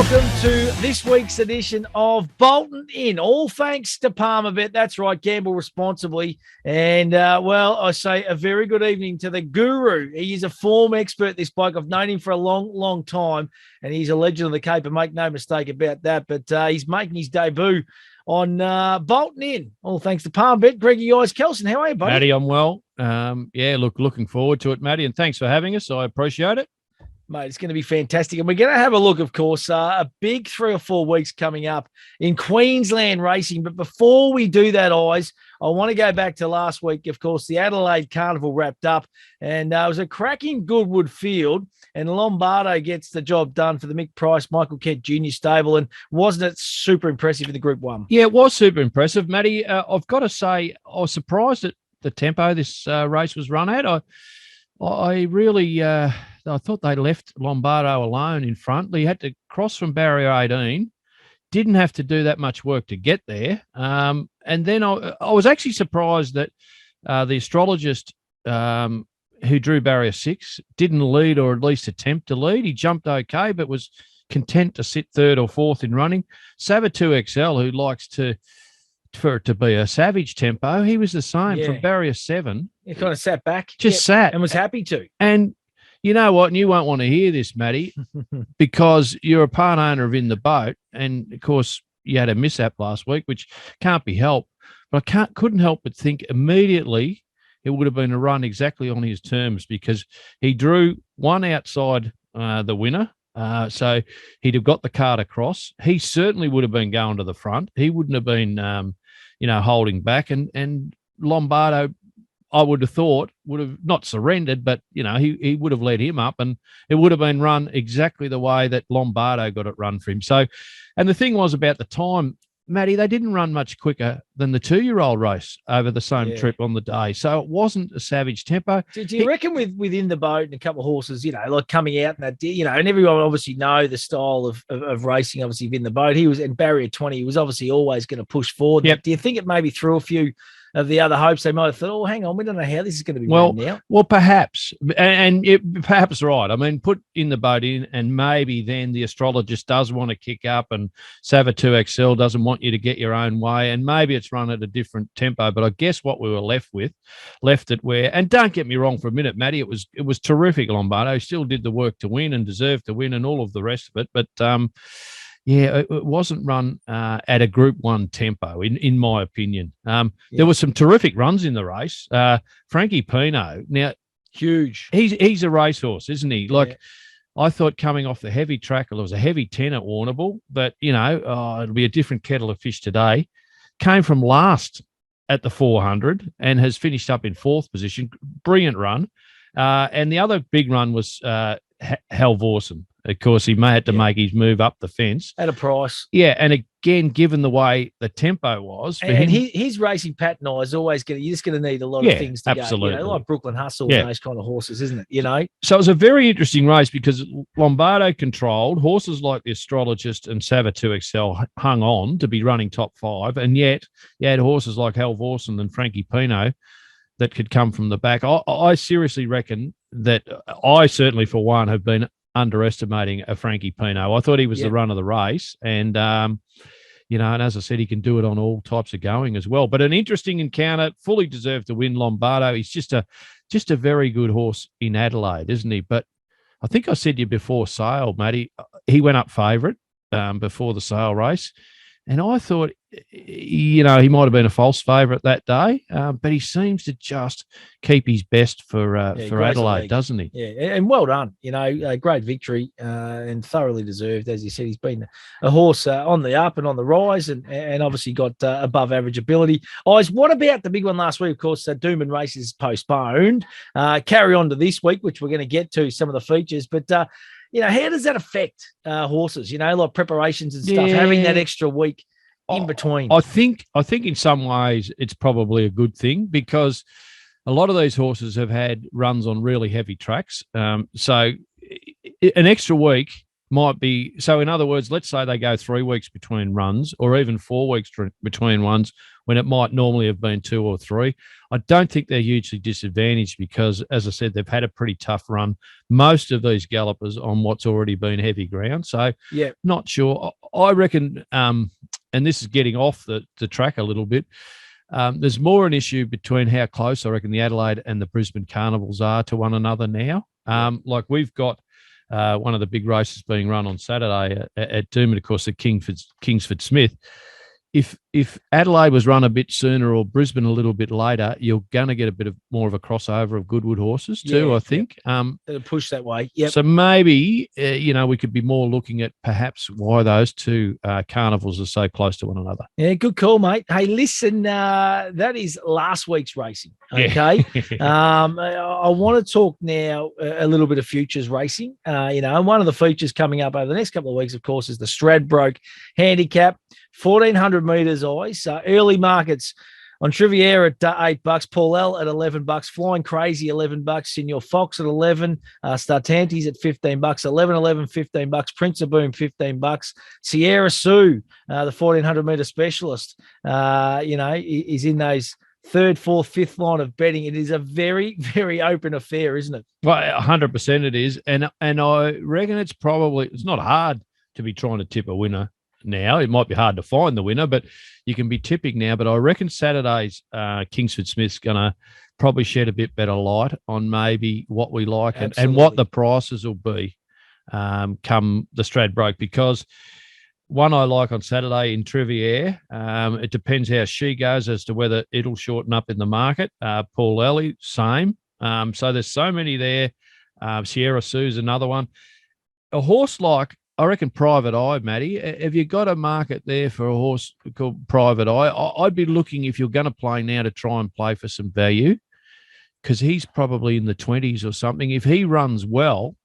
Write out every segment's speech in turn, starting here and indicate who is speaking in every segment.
Speaker 1: welcome to this week's edition of Bolton In. All thanks to Palmerbet. That's right, gamble responsibly. And, I say a very good evening to the guru. He is a form expert, this bloke. I've known him for a long, long time, and he's a legend of the Cape, and make no mistake about that. But he's making his debut on Bolton In. All thanks to Palmerbet. Greggy Kelson, how are you, buddy?
Speaker 2: Matty, I'm well. Looking forward to it, Matty, and thanks for having us. I appreciate it.
Speaker 1: Mate, it's going to be fantastic. And we're going to have a look, of course, a big 3 or 4 weeks coming up in Queensland racing. But before we do that, I want to go back to last week. Of course, the Adelaide Carnival wrapped up, and it was a cracking Goodwood field, and Lombardo gets the job done for the Mick Price, Michael Kent Jr. stable. And wasn't it super impressive in the Group 1? Yeah,
Speaker 2: it was super impressive, Matty. I've got to say, I was surprised at the tempo this race was run at. I thought they left Lombardo alone in front. He had to cross from barrier 18, didn't have to do that much work to get there. And then I was actually surprised that the astrologist who drew barrier 6 didn't lead, or at least attempt to lead. He jumped okay, but was content to sit 3rd or 4th in running. Savatu XL, who likes for it to be a savage tempo, he was the same from barrier 7.
Speaker 1: He kind of sat back.
Speaker 2: Sat.
Speaker 1: And was happy to.
Speaker 2: And you know what? And you won't want to hear this, Matty, because you're a part owner of In the Boat. And, of course, you had a mishap last week, which can't be helped. But I couldn't help but think immediately it would have been a run exactly on his terms, because he drew one outside the winner. So he'd have got the card across. He certainly would have been going to the front. He wouldn't have been, holding back. And Lombardo, I would have thought, would have not surrendered, but, he would have led him up, and it would have been run exactly the way that Lombardo got it run for him. So, and the thing was about the time, Matty, they didn't run much quicker than the 2-year-old race over the same trip on the day. So it wasn't a savage tempo.
Speaker 1: Do you reckon within the boat and a couple of horses, like coming out and that, and everyone obviously know the style of racing, obviously within the boat, he was in barrier 20, he was obviously always going to push forward.
Speaker 2: Yep.
Speaker 1: Do you think it maybe threw a few of the other hopes? They might have thought, oh, hang on, we don't know how this is going to be run now.
Speaker 2: Well, perhaps, and perhaps right. I mean, put In the Boat in, and maybe then the astrologist does want to kick up, and Savatu XL doesn't want you to get your own way, and maybe it's run at a different tempo. But I guess what we were left it where, and don't get me wrong for a minute, Matty, it was terrific. Lombardo still did the work to win and deserved to win and all of the rest of it, but it wasn't run at a Group 1 tempo, in my opinion. There were some terrific runs in the race. Frankie Pino, now,
Speaker 1: huge.
Speaker 2: He's a racehorse, isn't he? I thought coming off the heavy track, there was a heavy 10 at Warrnambool, but, it'll be a different kettle of fish today. Came from last at the 400 and has finished up in 4th position. Brilliant run. And the other big run was Halvorsen. Of course, he had to make his move up the fence.
Speaker 1: At a price.
Speaker 2: Yeah, and again, given the way the tempo was.
Speaker 1: His racing pattern is always you're just going to need a lot of things to
Speaker 2: absolutely
Speaker 1: go. Like Brooklyn Hustle and those kind of horses, isn't it?
Speaker 2: So it was a very interesting race because Lombardo controlled. Horses like the Astrologist and Savatu XL hung on to be running top 5, and yet you had horses like Halvorsen and Frankie Pino that could come from the back. I seriously reckon that I certainly, for one, have been underestimating a Frankie Pino. I thought he was the run of the race, and and as I said, he can do it on all types of going as well. But an interesting encounter, fully deserved to win. Lombardo, he's just a very good horse in Adelaide, isn't he? But I think I said to you before sale, Matty, he went up favourite before the sale race, and I thought, he might have been a false favourite that day, but he seems to just keep his best for Adelaide, doesn't he?
Speaker 1: Yeah, and well done. A great victory and thoroughly deserved. As you said, he's been a horse on the up and on the rise, and obviously got above average ability. What about the big one last week? Of course, Doomben races postponed. Carry on to this week, which we're going to get to some of the features, but. How does that affect horses? Like preparations and stuff, having that extra week in between.
Speaker 2: I think in some ways it's probably a good thing, because a lot of these horses have had runs on really heavy tracks. So an extra week might be. So in other words, let's say they go 3 weeks between runs, or even 4 weeks between runs, when it might normally have been 2 or 3. I don't think they're hugely disadvantaged because, as I said, they've had a pretty tough run, most of these gallopers, on what's already been heavy ground. So
Speaker 1: yeah,
Speaker 2: not sure. I reckon, and this is getting off the track a little bit, there's more an issue between how close I reckon the Adelaide and the Brisbane Carnivals are to one another now. Like we've got one of the big races being run on Saturday at Doomben, of course, at Kingsford-Smith. If Adelaide was run a bit sooner or Brisbane a little bit later, you're going to get a bit of more of a crossover of Goodwood horses too, I think.
Speaker 1: It'll push that way. Yep.
Speaker 2: So maybe, we could be more looking at perhaps why those two carnivals are so close to one another.
Speaker 1: Yeah, good call, mate. Hey, listen, that is last week's racing, okay? I want to talk now a little bit of futures racing. And one of the features coming up over the next couple of weeks, of course, is the Stradbroke Handicap, 1,400 metres, early markets on Triviera at $8, Paul L at $11, Flying Crazy $11, Senior Fox at 11, Startantes at $15, 11, $15, Prince of Boom $15, Sierra Sue, the 1,400 metre specialist, is in those third, fourth, fifth line of betting. It is a very, very open affair, isn't it?
Speaker 2: Well, 100% it is, and I reckon it's not hard to be trying to tip a winner now. It might be hard to find the winner, but you can be tipping now. But I reckon Saturday's Kingsford-Smith's going to probably shed a bit better light on maybe what we like and what the prices will be come the Stradbroke, because one I like on Saturday in Trivier, it depends how she goes as to whether it'll shorten up in the market. Paul Ellie, same. So there's so many there. Sierra Sue's another one. A horse like, I reckon, Private Eye, Matty. Have you got a market there for a horse called Private Eye? I'd be looking, if you're going to play now, to try and play for some value, because he's probably in the 20s or something. If he runs well,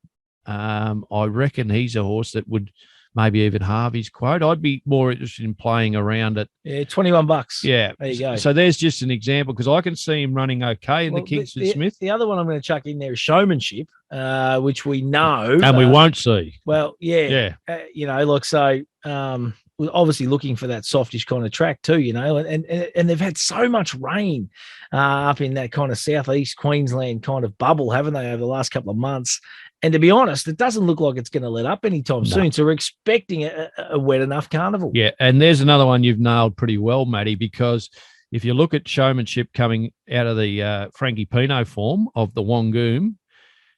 Speaker 2: I reckon he's a horse that would maybe even halve his quote. I'd be more interested in playing around at
Speaker 1: $21.
Speaker 2: Yeah,
Speaker 1: there you go.
Speaker 2: So there's just an example, because I can see him running okay in the Kingsford-Smith.
Speaker 1: The other one I'm going to chuck in there is Showmanship, which we know
Speaker 2: and we won't see.
Speaker 1: Well, yeah. We're obviously looking for that softish kind of track too, and they've had so much rain up in that kind of southeast Queensland kind of bubble, haven't they, over the last couple of months? And to be honest, it doesn't look like it's going to let up anytime soon. So we're expecting a wet enough carnival.
Speaker 2: Yeah, and there's another one you've nailed pretty well, Matty, because if you look at Showmanship coming out of the Frankie Pino form of the Wangoom,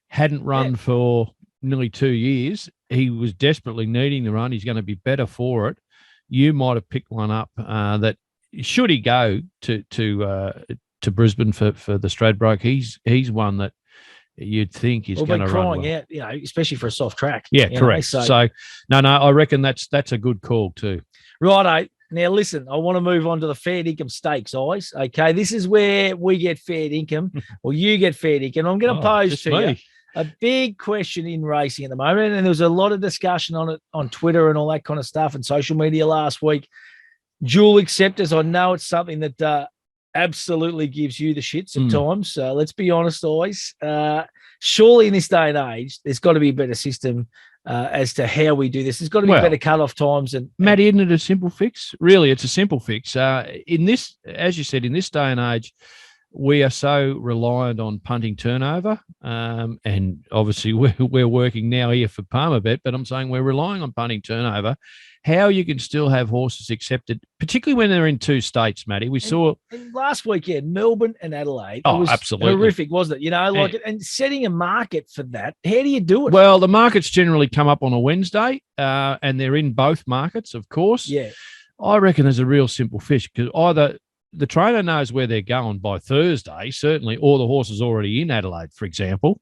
Speaker 2: hadn't run for nearly 2 years. He was desperately needing the run. He's going to be better for it. You might have picked one up that, should he go to Brisbane for the Stradbroke, he's one that you'd think is going to run well.
Speaker 1: Out, especially for a soft track.
Speaker 2: Yeah, correct. So no, I reckon that's a good call too.
Speaker 1: Righto. Now, listen, I want to move on to the fair income stakes, Eyes. Okay, this is where we get fair income, or you get fair income. I'm going to pose to you a big question in racing at the moment, and there was a lot of discussion on it on Twitter and all that kind of stuff and social media last week. Dual acceptors, I know it's something that absolutely gives you the shits at times. Let's be honest, Eyes. Surely in this day and age, there's got to be a better system as to how we do this. There's got to be better cut-off times. And
Speaker 2: Matty, isn't it a simple fix? Really, it's a simple fix. In this, as you said, in this day and age, we are so reliant on punting turnover, and obviously we're working now here for Palmerbet, but I'm saying we're relying on punting turnover. How you can still have horses accepted, particularly when they're in two states, Matty. We saw
Speaker 1: last weekend, Melbourne and Adelaide.
Speaker 2: Oh,
Speaker 1: it was
Speaker 2: absolutely
Speaker 1: horrific, wasn't it? And setting a market for that. How do you do it?
Speaker 2: Well, the markets generally come up on a Wednesday, and they're in both markets, of course.
Speaker 1: Yeah,
Speaker 2: I reckon there's a real simple fish, because either the trainer knows where they're going by Thursday, certainly, or the horse is already in Adelaide, for example.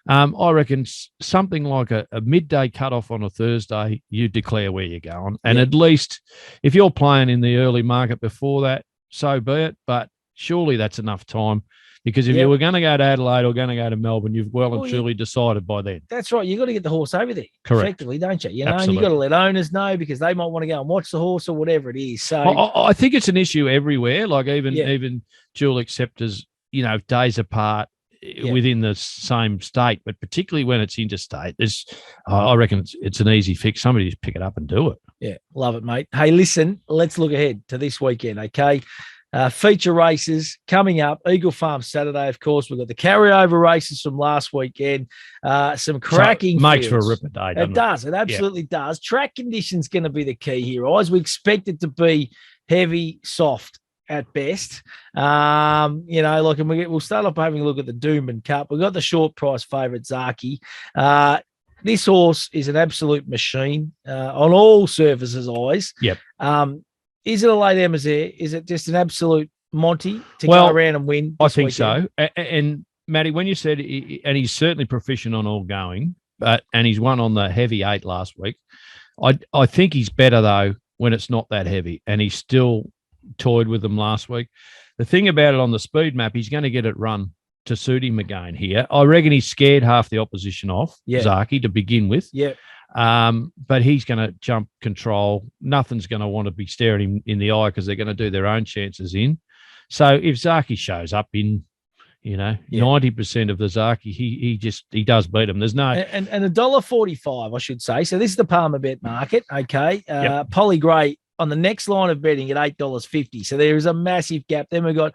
Speaker 2: I reckon something like a midday cutoff on a Thursday, you declare where you're going. And at least if you're playing in the early market before that, so be it. But surely that's enough time, because if you were going to go to Adelaide or going to go to Melbourne, you've well and truly decided by then.
Speaker 1: That's right. You've got to get the horse over there, effectively, don't you?
Speaker 2: Absolutely.
Speaker 1: And you've got to let owners know, because they might want to go and watch the horse or whatever it is. So
Speaker 2: I think it's an issue everywhere, like even dual acceptors, days apart. within the same state, but particularly when it's interstate, I reckon it's an easy fix. Somebody just pick it up and do it.
Speaker 1: Yeah, love it, mate. Hey, listen, let's look ahead to this weekend, okay? Feature races coming up. Eagle Farm Saturday, of course. We've got the carryover races from last weekend. Some cracking
Speaker 2: makes
Speaker 1: fields.
Speaker 2: for a ripper day,
Speaker 1: It does. It absolutely does. Track conditions going to be the key here, guys. We expect it to be heavy, soft at best. And we'll start off having a look at the Doomben Cup. We've got the short price favourite, Zaki. This horse is an absolute machine on all surfaces, eyes.
Speaker 2: Yep.
Speaker 1: Is it a late Emmazaire? Is it just an absolute Monty to go around and win?
Speaker 2: I think so. And Matty, when you said, and he's certainly proficient on all going, and he's won on the heavy 8 last week. I think he's better though when it's not that heavy, and he's still toyed with them last week. The thing about it on the speed map, he's going to get it run to suit him again here. I reckon he's scared half the opposition off, Zaki, to begin with.
Speaker 1: Yeah.
Speaker 2: But he's going to jump control. Nothing's going to want to be staring him in the eye because they're going to do their own chances in. So if Zaki shows up in, 90% of the Zaki, he does beat them. There's no
Speaker 1: and $1.45, I should say. So this is the Palmer bet market. Okay. Polly Gray on the next line of betting at $8.50. So there is a massive gap. Then we've got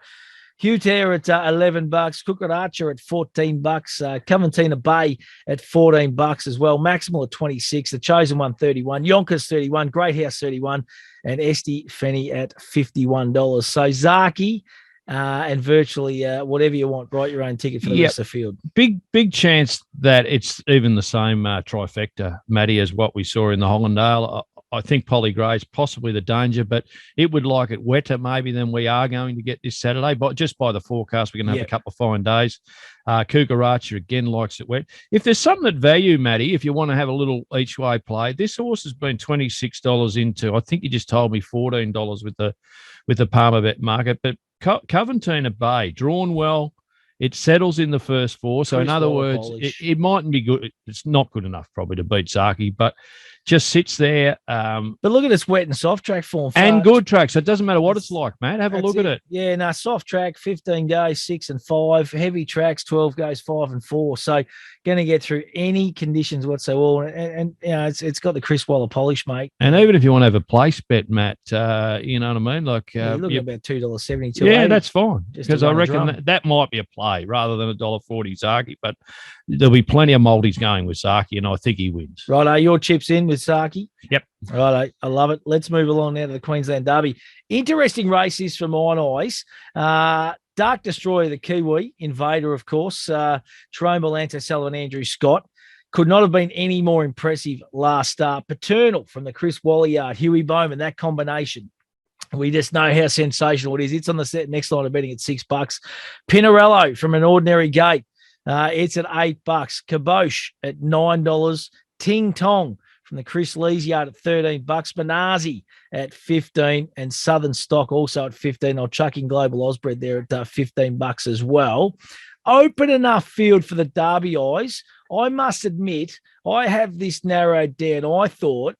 Speaker 1: Hugh Tear at $11, Cookert Archer at $14, Coventina Bay at $14 as well, Maximal at $26, The Chosen One $31, Yonkers $31, Great House $31, and Esty Fenny at $51. So Zaki and virtually whatever you want, write your own ticket for the rest of the field.
Speaker 2: Big chance that it's even the same trifecta, Matty, as what we saw in the Hollandale. I think Polly Gray's possibly the danger, but it would like it wetter maybe than we are going to get this Saturday. But just by the forecast, we're going to have a couple of fine days. Cougar Archer again likes it wet. If there's something at value, Matty, if you want to have a little each way play, this horse has been $26 into. I think you just told me $14 with the Palmer bet market. But Coventina Bay drawn well. It settles in the first 4. So in other words, it mightn't be good. It's not good enough probably to beat Zaki, but just sits there.
Speaker 1: But look at this wet and soft track form.
Speaker 2: And good track. So it doesn't matter what it's like, mate. Have a look at it.
Speaker 1: Yeah, no, soft track, 15 goes 6 and 5. Heavy tracks, 12 goes 5 and 4. So going to get through any conditions whatsoever. And it's got the Chris Waller polish, mate.
Speaker 2: And even if you want to have a place bet, Matt, you know what I mean? Like,
Speaker 1: you're looking at about $2.70.
Speaker 2: Yeah, that's fine. Because I reckon that might be a play rather than $1.40 Zaki. But there'll be plenty of multis going with Zaki, and I think he wins.
Speaker 1: Right, your chips in with Zaki?
Speaker 2: Yep.
Speaker 1: Right, I love it. Let's move along now to the Queensland Derby. Interesting races for mine eyes. Dark Destroyer, the Kiwi, Invader, of course. Jerome Belanto, Sullivan, Andrew Scott. Could not have been any more impressive last start. Paternal from the Chris Waller yard, Huey Bowman, that combination. We just know how sensational it is. It's on the next line of betting at $6. Pinarello from an ordinary gate. It's at $8. Kabosh at $9. Ting Tong from the Chris Lees yard at $13. Manazi at $15. And Southern Stock also at $15. I'll chuck in Global Osbred there at $15 as well. Open enough field for the Derby eyes. I must admit, I have this narrowed down. I thought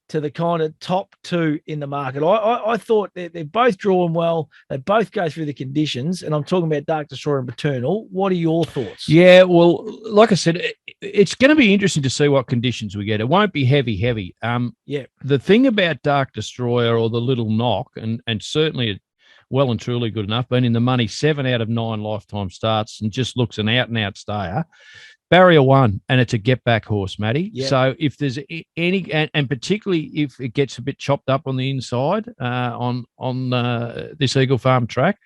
Speaker 1: to the kind of top 2 in the market. I thought they're both drawn well. They both go through the conditions, and I'm talking about Dark Destroyer and Paternal. What are your thoughts?
Speaker 2: Yeah, well, like I said, it's going to be interesting to see what conditions we get. It won't be heavy. The thing about Dark Destroyer or the Little Knock, and certainly well and truly good enough, been in the money 7 out of 9 lifetime starts and just looks an out-and-out stayer. Barrier 1, and it's a get-back horse, Matty.
Speaker 1: Yep.
Speaker 2: So if there's any, and particularly if it gets a bit chopped up on the inside on this Eagle Farm track,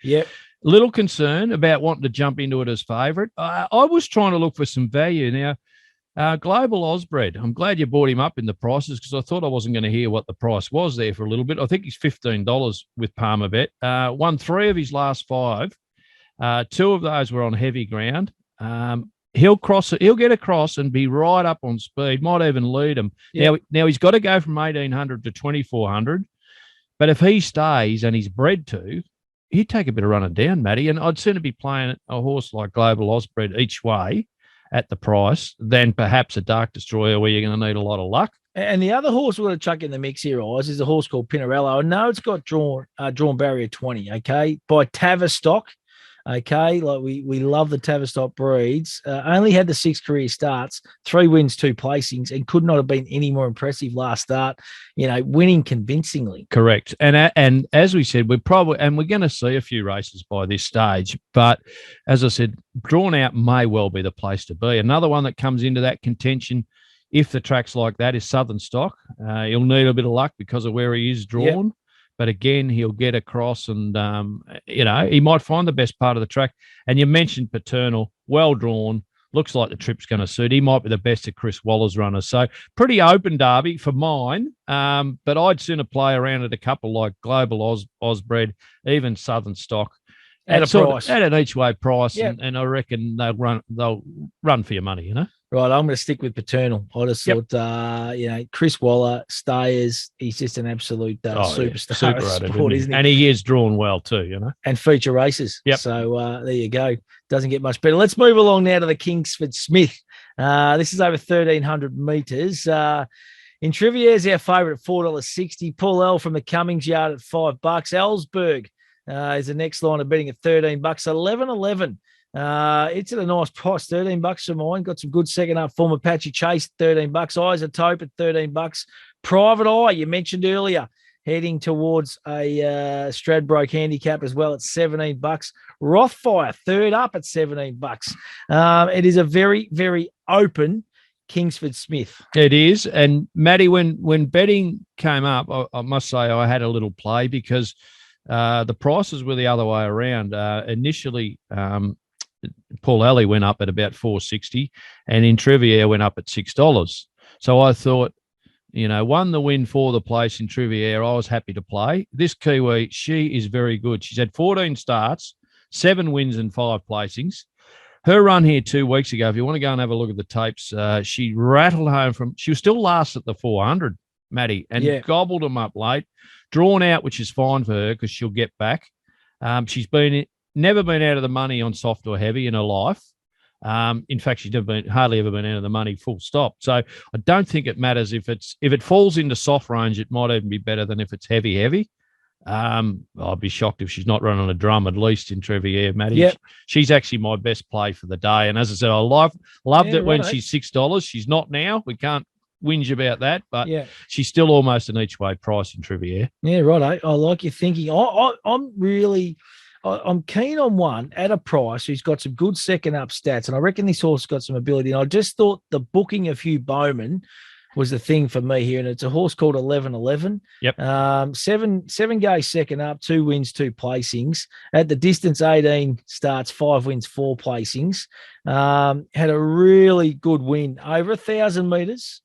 Speaker 2: little concern about wanting to jump into it as favourite. I was trying to look for some value. Now, Global Osbred, I'm glad you brought him up in the prices because I thought I wasn't going to hear what the price was there for a little bit. I think he's $15 with Palmer Bet. Won 3 of his last 5. 2 of those were on heavy ground. He'll get across and be right up on speed, might even lead him. Yeah. Now he's got to go from 1,800 to 2,400. But if he stays and he's bred to, he'd take a bit of running down, Matty. And I'd sooner be playing a horse like Global Osbred each way at the price than perhaps a Dark Destroyer where you're going to need a lot of luck.
Speaker 1: And the other horse we're going to chuck in the mix here, Oz, is a horse called Pinarello. I know it's got drawn barrier 20, okay, by Tavistock. Okay, like we love the Tavistock breeds. Only had the 6 career starts, 3 wins, 2 placings, and could not have been any more impressive last start. Winning convincingly.
Speaker 2: Correct. And as we said, we're going to see a few races by this stage. But as I said, drawn out may well be the place to be. Another one that comes into that contention, if the track's like that, is Southern Stock. He'll need a bit of luck because of where he is drawn. Yep. But again, he'll get across and, he might find the best part of the track. And you mentioned Paternal, well drawn, looks like the trip's going to suit. He might be the best of Chris Waller's runners. So pretty open derby for mine. But I'd sooner play around at a couple like Global Osbred, even Southern Stock.
Speaker 1: At a price.
Speaker 2: At an each way price.
Speaker 1: Yep.
Speaker 2: And I reckon they'll run for your money,
Speaker 1: Right, I'm going to stick with Paternal. I just thought, Chris Waller, Stayers, he's just an absolute superstar of sport, isn't he?
Speaker 2: And he is drawn well too,
Speaker 1: And feature races.
Speaker 2: Yep.
Speaker 1: So there you go. Doesn't get much better. Let's move along now to the Kingsford-Smith. This is over 1,300 metres. In Trivier's our favourite at $4.60. Paul L from the Cummings Yard at $5. Ellsberg is the next line of betting at $13. 11.11. It's at a nice price, $13 for mine. Got some good second up form. Apache Chase, $13. Eyes of Taupe at $13. Private Eye, you mentioned earlier, heading towards a Stradbroke handicap as well at $17. Rothfire, third up at $17. It is a very, very open Kingsford-Smith.
Speaker 2: It is. And Matty, when betting came up, I must say I had a little play because the prices were the other way around. Initially, Paul Alley went up at about $4.60 and in Trivier went up at $6. So I thought, won the win for the place in Trivier. I was happy to play. This Kiwi, she is very good. She's had 14 starts, 7 wins and 5 placings. Her run here 2 weeks ago, if you want to go and have a look at the tapes, she rattled home she was still last at the 400, Matty, and gobbled them up late. Drawn out, which is fine for her because she'll get back. She's never been out of the money on soft or heavy in her life. In fact, she's hardly ever been out of the money full stop. So I don't think it matters if it falls into soft range, it might even be better than if it's heavy. I'll be shocked if she's not running a drum, at least in Trevier, Matty.
Speaker 1: Yep.
Speaker 2: She's actually my best play for the day. And as I said, I loved it when she's $6. She's not now. We can't whinge about that, but she's still almost an each way price in Trevier.
Speaker 1: Yeah, right. I like your thinking. I'm keen on one at a price who's got some good second up stats, and I reckon this horse got some ability. And I just thought the booking of Hugh Bowman was the thing for me here, and it's a horse called 11.11.
Speaker 2: Yep.
Speaker 1: Seven goes second up, 2 wins, 2 placings. At the distance, 18 starts, 5 wins, 4 placings. Had a really good win over 1,000 metres.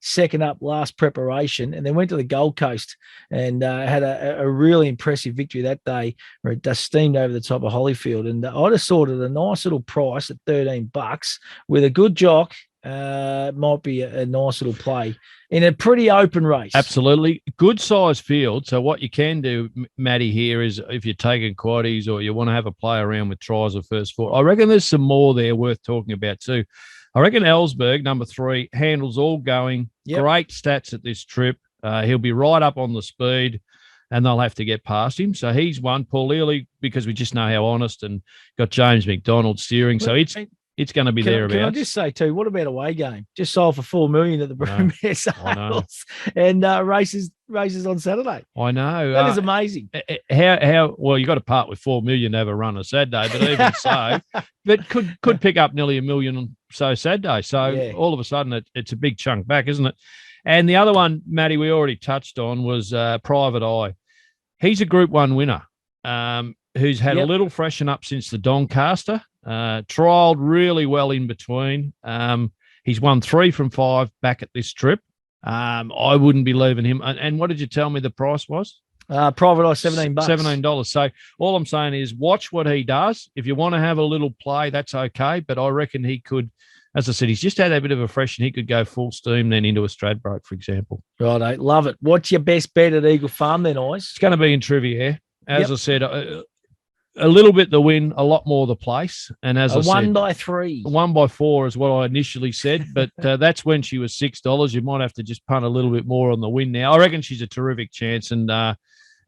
Speaker 1: Second up last preparation, and then went to the Gold Coast and had a really impressive victory that day where it just steamed over the top of Holyfield. And I just thought at a nice little price at $13 with a good jock. Might be a nice little play in a pretty open race.
Speaker 2: Absolutely. Good size field. So what you can do, Matty, here is if you're taking quaddies or you want to have a play around with tries or first four, I reckon there's some more there worth talking about too. I reckon Ellsberg, number 3, handles all going. Yep. Great stats at this trip. He'll be right up on the speed and they'll have to get past him. So he's one. Paul Ely, because we just know how honest, and got James McDonald steering. So it's going to be thereabouts.
Speaker 1: Can I just say too, what about away game? Just sold for $4 million at the Broomere Sales and races on Saturday.
Speaker 2: I know.
Speaker 1: That is amazing.
Speaker 2: How well, you got to part with $4 million to have a run a Saturday, but even so, but could pick up nearly $1 million on Saturday. So all of a sudden it's a big chunk back, isn't it? And the other one, Matty, we already touched on was Private Eye. He's a Group 1 winner who's had a little freshen up since the Doncaster. Trialled really well in between. He's won 3 from 5 back at this trip. I wouldn't be leaving him. And what did you tell me the price was?
Speaker 1: Private Eye, $17.
Speaker 2: $17. So all I'm saying is watch what he does. If you want to have a little play, that's okay. But I reckon he could, as I said, he's just had a bit of a freshen. He could go full steam then into a Stradbroke, for example.
Speaker 1: Right, I love it. What's your best bet at Eagle Farm then, Eyes?
Speaker 2: It's going to be in Trivier. As I said, a little bit the win, a lot more the place. And as I said,
Speaker 1: 1 by 3.
Speaker 2: 1 by 4 is what I initially said, but that's when she was $6. You might have to just punt a little bit more on the win now. I reckon she's a terrific chance. And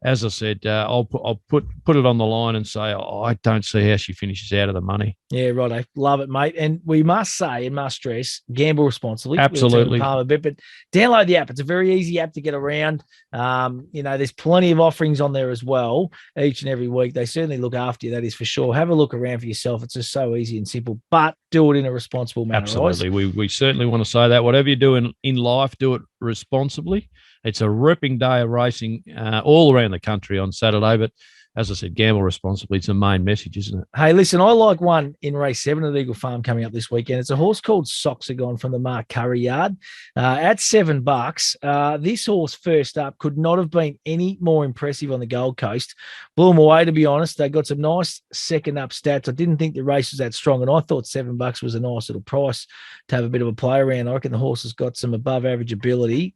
Speaker 2: as I said, I'll put it on the line and say I don't see how she finishes out of the money.
Speaker 1: Yeah, right. I love it, mate. And we must say and must stress, gamble responsibly.
Speaker 2: Absolutely.
Speaker 1: A bit, but download the app. It's a very easy app to get around. There's plenty of offerings on there as well each and every week. They certainly look after you, that is for sure. Have a look around for yourself. It's just so easy and simple, but do it in a responsible manner.
Speaker 2: Absolutely. We certainly want to say that. Whatever you do in life, do it responsibly. It's a ripping day of racing all around the country on Saturday, but as I said, gamble responsibly. It's the main message, isn't it?
Speaker 1: Hey, listen, I like one in race 7 at Eagle Farm coming up this weekend. It's a horse called Soxagon from the Mark Curry yard at $7. This horse first up could not have been any more impressive on the Gold Coast. Blew them away, to be honest. They got some nice second up stats. I didn't think the race was that strong, and I thought $7 was a nice little price to have a bit of a play around. I reckon the horse has got some above average ability.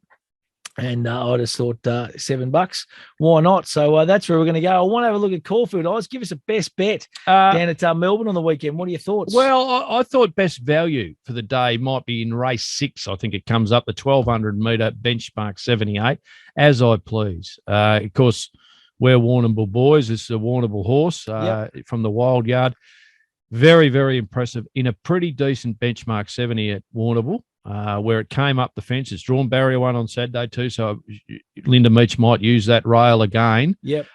Speaker 1: And I just thought $7. Why not? So that's where we're going to go. I want to have a look at Caulfield. Oz, give us a best bet down at Melbourne on the weekend. What are your thoughts?
Speaker 2: Well, I thought best value for the day might be in race 6. I think it comes up the 1,200-metre benchmark 78, as I please. Of course, we're Warrnambool boys. This is a Warrnambool horse from the Wild Yard. Very, very impressive in a pretty decent benchmark 70 at Warrnambool. Where it came up the fence. It's drawn barrier 1 on Saturday too, so Linda Meach might use that rail again.
Speaker 1: Yep.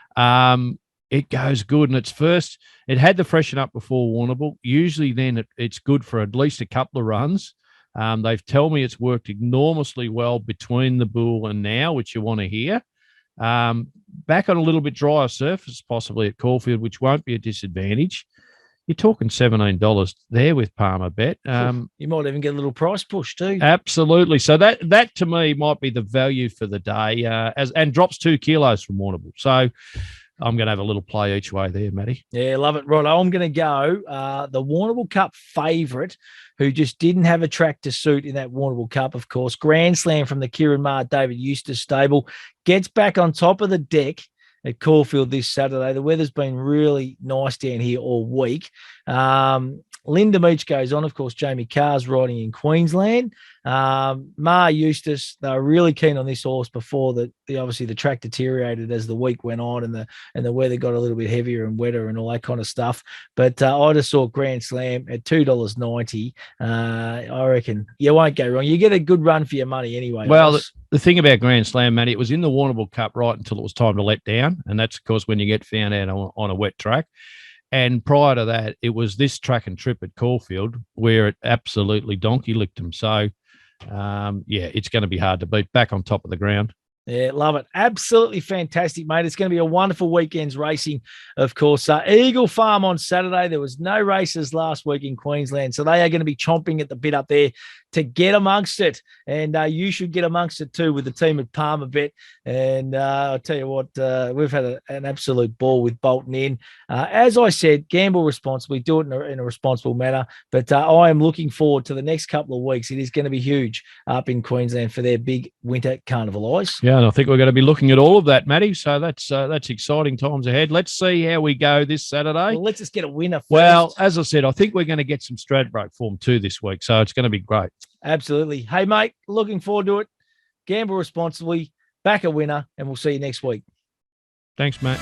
Speaker 2: It goes good, and it had to freshen up before Warrnambool. Usually then it's good for at least a couple of runs. They've told me it's worked enormously well between the bull and now, which you want to hear. Back on a little bit drier surface, possibly at Caulfield, which won't be a disadvantage. You're talking $17 there with Palmer Bet.
Speaker 1: You might even get a little price push too.
Speaker 2: Absolutely. So that to me might be the value for the day, and drops 2 kilos from Warrnambool. So I'm going to have a little play each way there, Matty.
Speaker 1: Yeah, love it. Right, I'm going to go the Warrnambool Cup favourite, who just didn't have a track to suit in that Warrnambool Cup, of course. Grand Slam from the Kieran Maher David Eustace stable. Gets back on top of the deck at Caulfield this Saturday. The weather's been really nice down here all week. Linda Meach goes on. Of course, Jamie Carr's riding in Queensland. Maher Eustace, they were really keen on this horse before obviously the track deteriorated as the week went on and the weather got a little bit heavier and wetter and all that kind of stuff. But I just saw Grand Slam at $2.90. I reckon you won't go wrong. You get a good run for your money anyway.
Speaker 2: Well, the thing about Grand Slam, Matty, it was in the Warrnambool Cup right until it was time to let down. And that's, of course, when you get found out on a wet track. And prior to that, it was this track and trip at Caulfield where it absolutely donkey licked them. So, it's going to be hard to beat. Back on top of the ground.
Speaker 1: Yeah, love it. Absolutely fantastic, mate. It's going to be a wonderful weekend's racing, of course. Eagle Farm on Saturday. There was no races last week in Queensland, so they are going to be chomping at the bit up there to get amongst it. And you should get amongst it too with the team at Palmer Bet. And I'll tell you what, we've had an absolute ball with Bolton in. As I said, gamble responsibly, do it in a responsible manner. But I am looking forward to the next couple of weeks. It is going to be huge up in Queensland for their big winter carnival, Eyes.
Speaker 2: Yeah, and I think we're going to be looking at all of that, Matty. So that's exciting times ahead. Let's see how we go this Saturday.
Speaker 1: Well, let's just get a winner first.
Speaker 2: Well, as I said, I think we're going to get some Stradbroke form too this week. So it's going to be great.
Speaker 1: Absolutely. Hey, mate, looking forward to it. Gamble responsibly, back a winner, and we'll see you next week.
Speaker 2: Thanks, Matt.